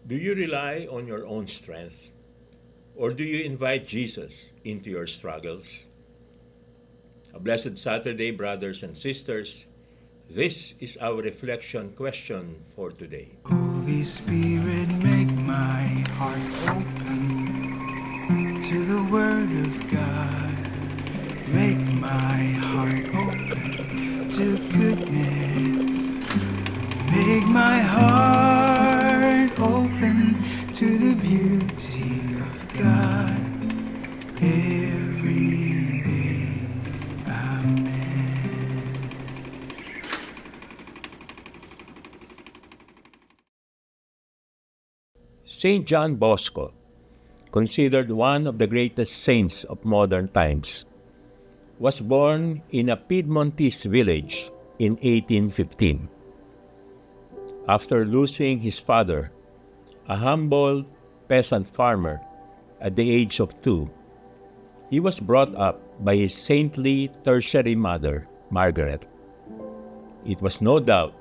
Do you rely on your own strength? Or do you invite Jesus into your struggles? A blessed Saturday, brothers and sisters. This is our reflection question for today. Holy Spirit, make my heart open to the Word of God. Make my heart open to goodness. Make my heart open to the beauty of God every day. Amen. Saint John Bosco, considered one of the greatest saints of modern times, was born in a Piedmontese village in 1815. After losing his father, a humble peasant farmer, at the age of 2, he was brought up by his saintly tertiary mother, Margaret. It was no doubt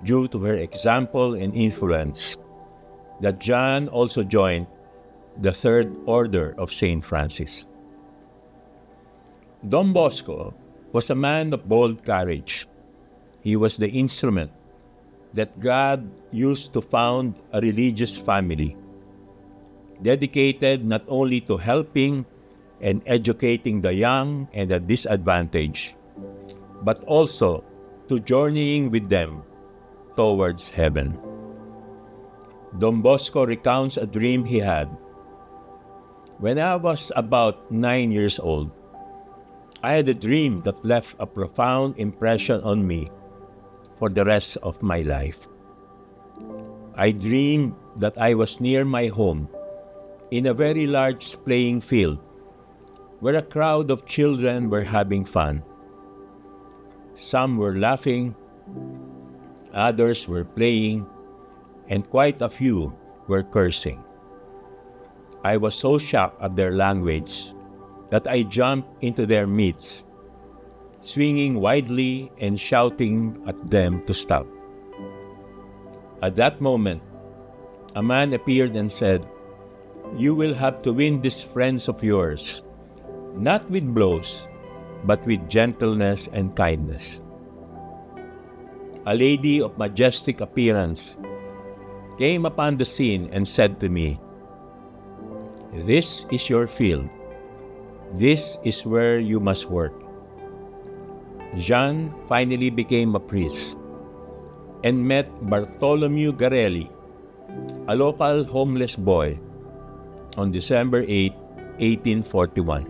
due to her example and influence that John also joined the Third Order of St. Francis. Don Bosco was a man of bold courage. He was the instrument that God used to found a religious family, dedicated not only to helping and educating the young and the disadvantaged, but also to journeying with them towards heaven. Don Bosco recounts a dream he had. When I was about 9 years old, I had a dream that left a profound impression on me for the rest of my life. I dreamed that I was near my home in a very large playing field where a crowd of children were having fun. Some were laughing, others were playing, and quite a few were cursing. I was so shocked at their language that I jumped into their midst, swinging wildly and shouting at them to stop. At that moment, a man appeared and said, "You will have to win these friends of yours, not with blows, but with gentleness and kindness." A lady of majestic appearance came upon the scene and said to me, "This is your field. This is where you must work." Jean finally became a priest and met Bartholomew Garelli, a local homeless boy, on December 8, 1841.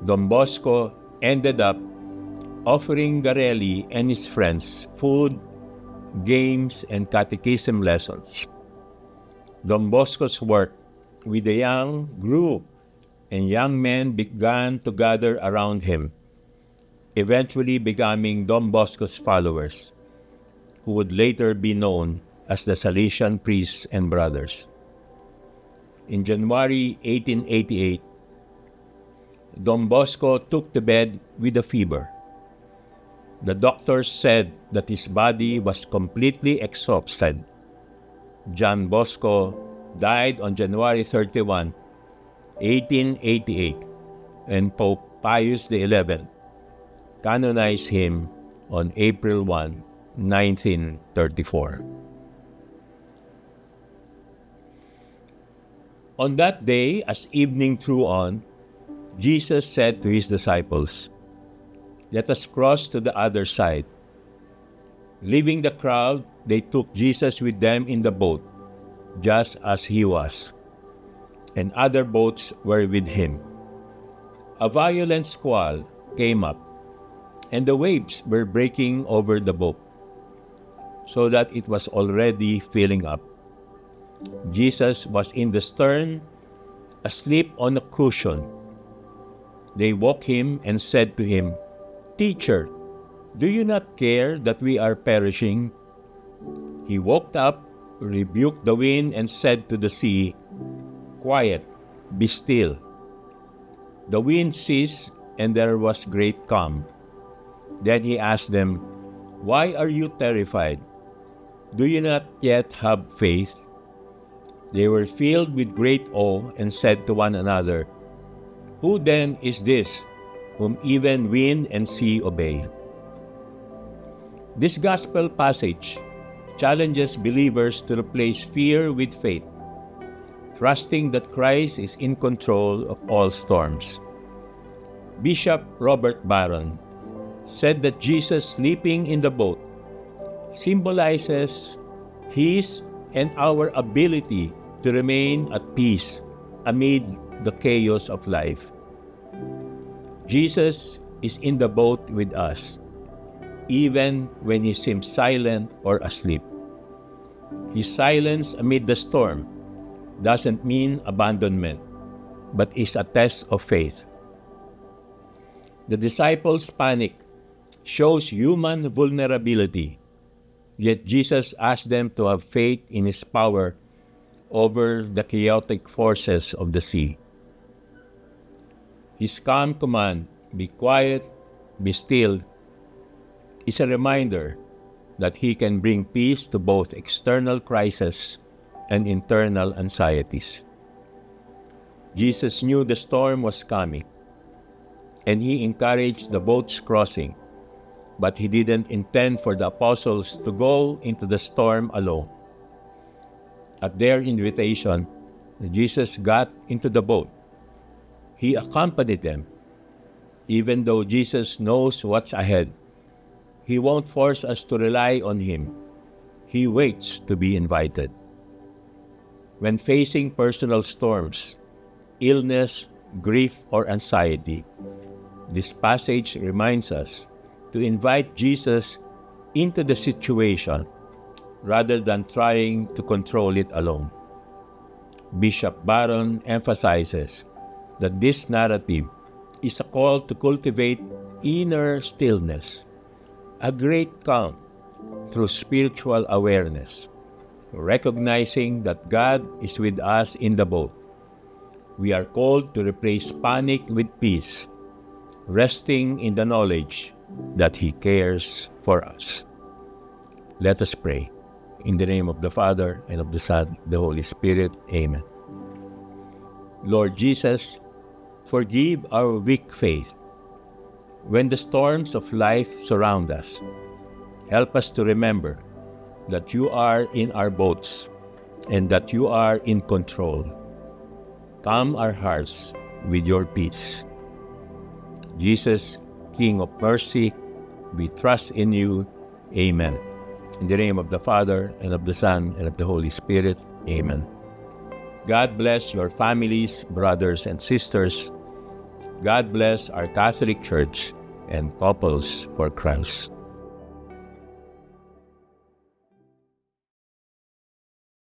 Don Bosco ended up offering Garelli and his friends food, games, and catechism lessons. Don Bosco's work with the young grew, and young men began to gather around him, eventually becoming Don Bosco's followers, who would later be known as the Salesian Priests and Brothers. In January 1888, Don Bosco took to bed with a fever. The doctors said that his body was completely exhausted. John Bosco died on January 31, 1888, and Pope Pius XI canonized him on April 1, 1934. On that day, as evening drew on, Jesus said to his disciples, "Let us cross to the other side." Leaving the crowd, they took Jesus with them in the boat, just as he was, and other boats were with him. A violent squall came up, and the waves were breaking over the boat, so that it was already filling up. Jesus was in the stern, asleep on a cushion. They woke him and said to him, "Teacher, do you not care that we are perishing?" He woke up, rebuked the wind, and said to the sea, "Quiet, be still." The wind ceased, and there was great calm. Then he asked them, "Why are you terrified? Do you not yet have faith?" They were filled with great awe and said to one another, "Who then is this, whom even wind and sea obey?" This gospel passage challenges believers to replace fear with faith, trusting that Christ is in control of all storms. Bishop Robert Barron said that Jesus sleeping in the boat symbolizes his and our ability to remain at peace amid the chaos of life. Jesus is in the boat with us, even when he seems silent or asleep. His silence amid the storm doesn't mean abandonment, but is a test of faith. The disciples' panic shows human vulnerability, yet Jesus asked them to have faith in his power over the chaotic forces of the sea. His calm command, "Be quiet, be still," is a reminder that he can bring peace to both external crises and internal anxieties. Jesus knew the storm was coming, and he encouraged the boat's crossing, but he didn't intend for the apostles to go into the storm alone. At their invitation, Jesus got into the boat. He accompanied them. Even though Jesus knows what's ahead, he won't force us to rely on him. He waits to be invited. When facing personal storms, illness, grief, or anxiety, this passage reminds us to invite Jesus into the situation rather than trying to control it alone. Bishop Barron emphasizes that this narrative is a call to cultivate inner stillness, a great calm through spiritual awareness, recognizing that God is with us in the boat. We are called to replace panic with peace, resting in the knowledge that he cares for us. Let us pray. In the name of the Father, and of the Son, and the Holy Spirit. Amen. Lord Jesus, forgive our weak faith. When the storms of life surround us, help us to remember that you are in our boats and that you are in control. Calm our hearts with your peace. Jesus, King of mercy, we trust in you. Amen. In the name of the Father, and of the Son, and of the Holy Spirit. Amen. God bless your families, brothers and sisters. God bless our Catholic Church and Couples for Christ.